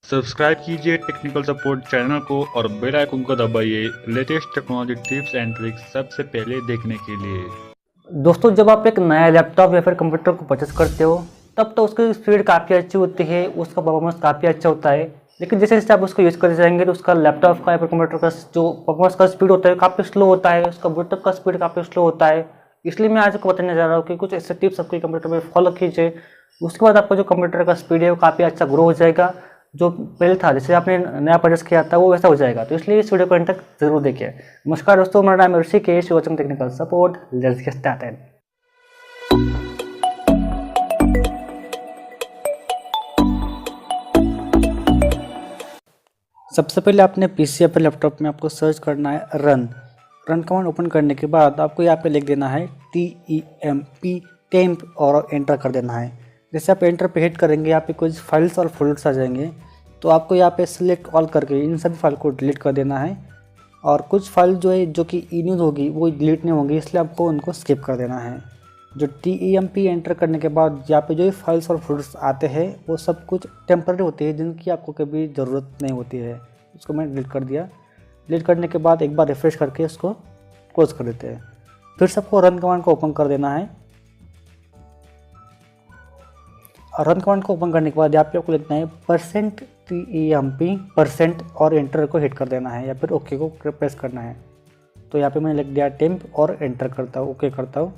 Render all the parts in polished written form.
Subscribe कीजिए technical support channel को और बेल आइकन को दबाइए latest technology tips and tricks सबसे पहले देखने के लिए। दोस्तों, जब आप एक नया लैपटॉप या फिर कंप्यूटर को परचेस करते हो तब तो उसकी स्पीड काफ़ी अच्छी होती है, उसका परफॉर्मेंस काफ़ी अच्छा होता है। लेकिन जैसे जैसे आप उसको यूज़ करते जाएंगे तो उसका लैपटॉप का या फिर कंप्यूटर का जो परफॉर्मेंस का स्पीड होता है काफ़ी स्लो होता है, उसका बूटअप का स्पीड काफ़ी स्लो होता है। इसलिए मैं आज आपको बताने जा रहा हूँ कि कुछ ऐसे टिप्स आपके कंप्यूटर में फॉलो कीजिए, उसके बाद आपका जो कंप्यूटर का स्पीड है वो काफ़ी अच्छा ग्रो हो जाएगा। जो पहले था, जैसे आपने नया परचेस किया था, वो वैसा हो जाएगा। तो इसलिए इस वीडियो को अंत तक जरूर देखिए। नमस्कार दोस्तों, मेरा नाम है Rishikesh, watching technical support. Let's get started. सबसे पहले अपने पीसी या फिर लैपटॉप में आपको सर्च करना है रन कमांड। ओपन करने के बाद आपको यहाँ पे लिख देना है टेम्प और एंटर कर देना है। जैसे आप एंटर पे हिट करेंगे, यहाँ पे कुछ फाइल्स और फोल्डर्स आ जाएंगे। तो आपको यहाँ पे सिलेक्ट ऑल करके इन सभी फाइल को डिलीट कर देना है। और कुछ फाइल जो कि ई न्यूज़ होगी वो डिलीट नहीं होगी, इसलिए आपको उनको स्किप कर देना है। जो TEMP एंटर करने के बाद यहाँ पे जो फाइल्स और फोल्डर्स आते हैं वो सब कुछ टेम्पररी होते हैं, जिनकी आपको कभी ज़रूरत नहीं होती है। उसको मैं डिलीट कर दिया। डिलीट करने के बाद एक बार रिफ्रेश करके इसको क्लोज कर देते हैं। फिर सबको रन कमांड को ओपन कर देना है। और रन कमांड को ओपन करने के बाद यहाँ पे आपको लिखना है %TEMP और एंटर को हिट कर देना है या फिर ओके को प्रेस करना है। तो यहाँ पे मैंने लिख दिया टेम्प और एंटर करता हूँ, ओके करता हूँ।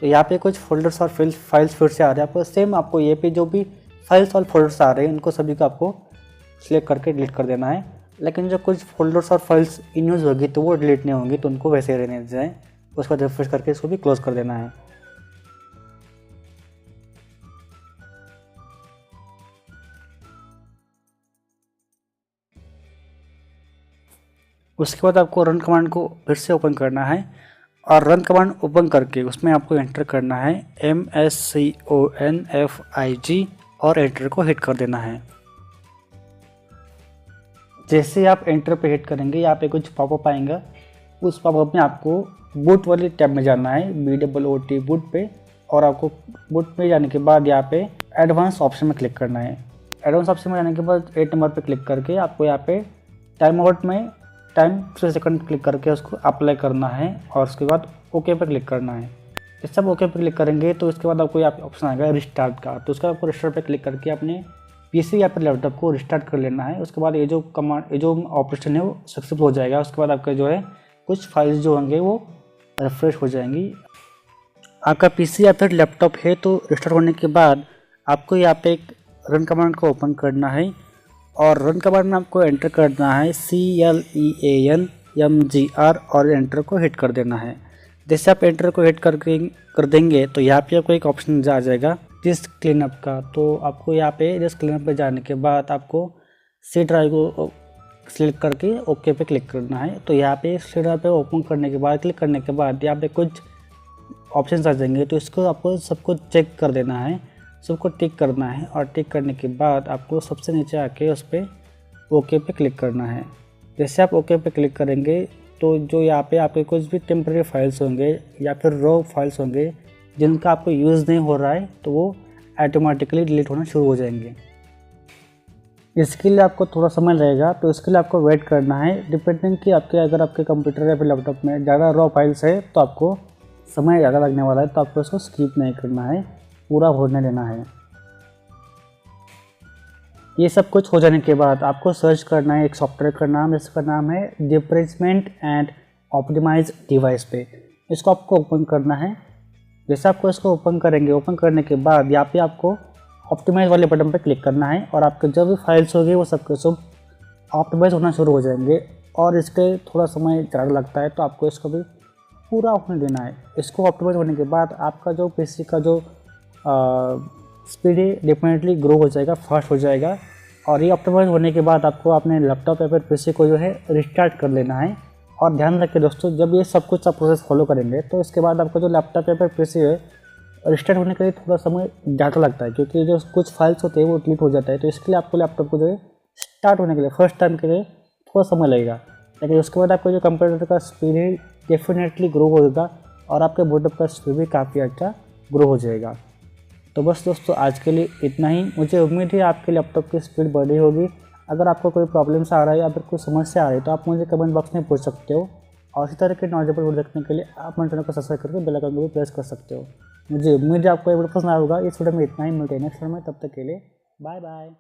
तो यहाँ पे कुछ फोल्डर्स और फाइल्स फिर से आ रहे हैं। आपको सेम आपको ये पे जो भी फाइल्स और फोल्डर्स आ रहे हैं उनको सभी को आपको सिलेक्ट करके डिलीट कर देना है। लेकिन जो कुछ फोल्डर्स और फाइल्स इन यूज़ होगी तो वो डिलीट नहीं होंगी, तो उनको वैसे ही रहने जाएँ। उसको रिफ्रेश करके इसको भी क्लोज कर देना है। उसके बाद आपको रन कमांड को फिर से ओपन करना है। और रन कमांड ओपन करके उसमें आपको एंटर करना है MSCONFIG और एंटर को हिट कर देना है। जैसे आप एंटर पे हिट करेंगे, यहाँ पे कुछ पॉपअप आएगा। उस पॉपअप में आपको बूट वाली टैब में जाना है, BOOT बूट पे। और आपको बूट में जाने के बाद यहाँ पे एडवांस ऑप्शन में क्लिक करना है। एडवांस ऑप्शन में जाने के बाद 8 नंबर पे क्लिक करके आपको यहाँ पे टाइम आउट में टाइम 3 सेकंड क्लिक करके उसको अप्लाई करना है। और उसके बाद ओके पे क्लिक करना है। जब सब ओके पे क्लिक करेंगे तो इसके बाद आपको यहाँ पे ऑप्शन आएगा रिस्टार्ट का। तो उसका आपको रिस्टार्ट पे क्लिक करके अपने पीसी या फिर लैपटॉप को रिस्टार्ट कर लेना है। उसके बाद ये जो ऑपरेशन है वो सक्सेसफुल हो जाएगा। उसके बाद आपका जो है कुछ फाइल्स जो होंगे वो रिफ्रेश हो जाएंगी। आपका पीसी या फिर लैपटॉप है तो रिस्टार्ट होने के बाद आपको यहाँ पे एक रन कमांड को ओपन करना है। और रन कमांड में आपको एंटर करना है CLEANMGR और एंटर को हिट कर देना है। जैसे आप एंटर को हिट कर देंगे तो यहाँ पे आपको एक ऑप्शन आ जाएगा डिस्क क्लीनअप का। तो आपको यहाँ पे डिस्क क्लीनअप पे जाने के बाद आपको सी ड्राइव को सिलेक्ट करके ओके पे क्लिक करना है। तो यहाँ पे सी ड्राइव पे ओपन करने के बाद क्लिक करने के बाद यहाँ पे कुछ ऑप्शन आ जाएंगे। तो इसको आपको सबको चेक कर देना है, सबको टिक करना है। और टिक करने के बाद आपको सबसे नीचे आके उस पर ओके पे क्लिक करना है। जैसे आप ओके पे क्लिक करेंगे तो जो यहाँ पे आपके कुछ भी टेम्परेरी फाइल्स होंगे या फिर रॉ फाइल्स होंगे जिनका आपको यूज़ नहीं हो रहा है तो वो ऑटोमेटिकली डिलीट होना शुरू हो जाएंगे। इसके लिए आपको थोड़ा समय लगेगा, तो इसके लिए आपको वेट करना है। डिपेंडिंग कि अगर आपके कंप्यूटर या फिर लैपटॉप में ज़्यादा रॉ फाइल्स है तो आपको समय ज़्यादा लगने वाला है, तो आपको इसको स्किप नहीं करना है, पूरा होने देना है। ये सब कुछ हो जाने के बाद आपको सर्च करना है एक सॉफ्टवेयर का नाम, जिसका नाम है डिप्रेसमेंट एंड ऑप्टिमाइज डिवाइस पे। इसको आपको ओपन करना है। जैसे आपको इसको ओपन करेंगे, ओपन करने के बाद यहाँ पे आपको ऑप्टिमाइज वाले बटन पे क्लिक करना है। और आपके जो भी फाइल्स होंगे वो सब ऑप्टिमाइज होना शुरू हो जाएंगे। और इसके थोड़ा समय ज़्यादा लगता है, तो आपको इसको भी पूरा होने देना है। इसको ऑप्टिमाइज होने के बाद आपका जो पीसी का जो स्पीड डेफिनेटली ग्रो हो जाएगा, फास्ट हो जाएगा। और ये ऑप्टिमाइज होने के बाद आपको अपने लैपटॉप या फिर पीसी को जो है रिस्टार्ट कर लेना है। और ध्यान रखिए दोस्तों, जब ये सब कुछ आप प्रोसेस फॉलो करेंगे तो इसके बाद आपका जो लैपटॉप या फिर पीसी है रिस्टार्ट होने के लिए थोड़ा समय ज़्यादा लगता है, क्योंकि जो कुछ फाइल्स होते हैं वो डिलीट हो जाता है। तो इसके लिए आपको लैपटॉप को जो है स्टार्ट होने के लिए फर्स्ट टाइम के लिए थोड़ा समय लगेगा। लेकिन उसके बाद आपका जो कंप्यूटर का स्पीड है डेफिनेटली ग्रो होगा और आपके बूटअप का स्पीड भी काफ़ी अच्छा ग्रो हो जाएगा। तो बस दोस्तों, आज के लिए इतना ही। मुझे उम्मीद है आपके लैपटॉप की स्पीड बढ़ी होगी। अगर आपको कोई प्रॉब्लम्स आ रहा है या फिर कोई समस्या आ रही है तो आप मुझे कमेंट बॉक्स में पूछ सकते हो। और इसी तरह के नॉलेजेबल वीडियो देखने के लिए आप मेरे चैनल को सब्सक्राइब करके बेल आइकन को भी प्रेस कर सकते हो। मुझे उम्मीद है आपको ये वीडियो पसंद आएगा। इस वीडियो में इतना ही, मिलते हैं नेक्स्ट वीडियो में, तब तक के लिए बाय बाय।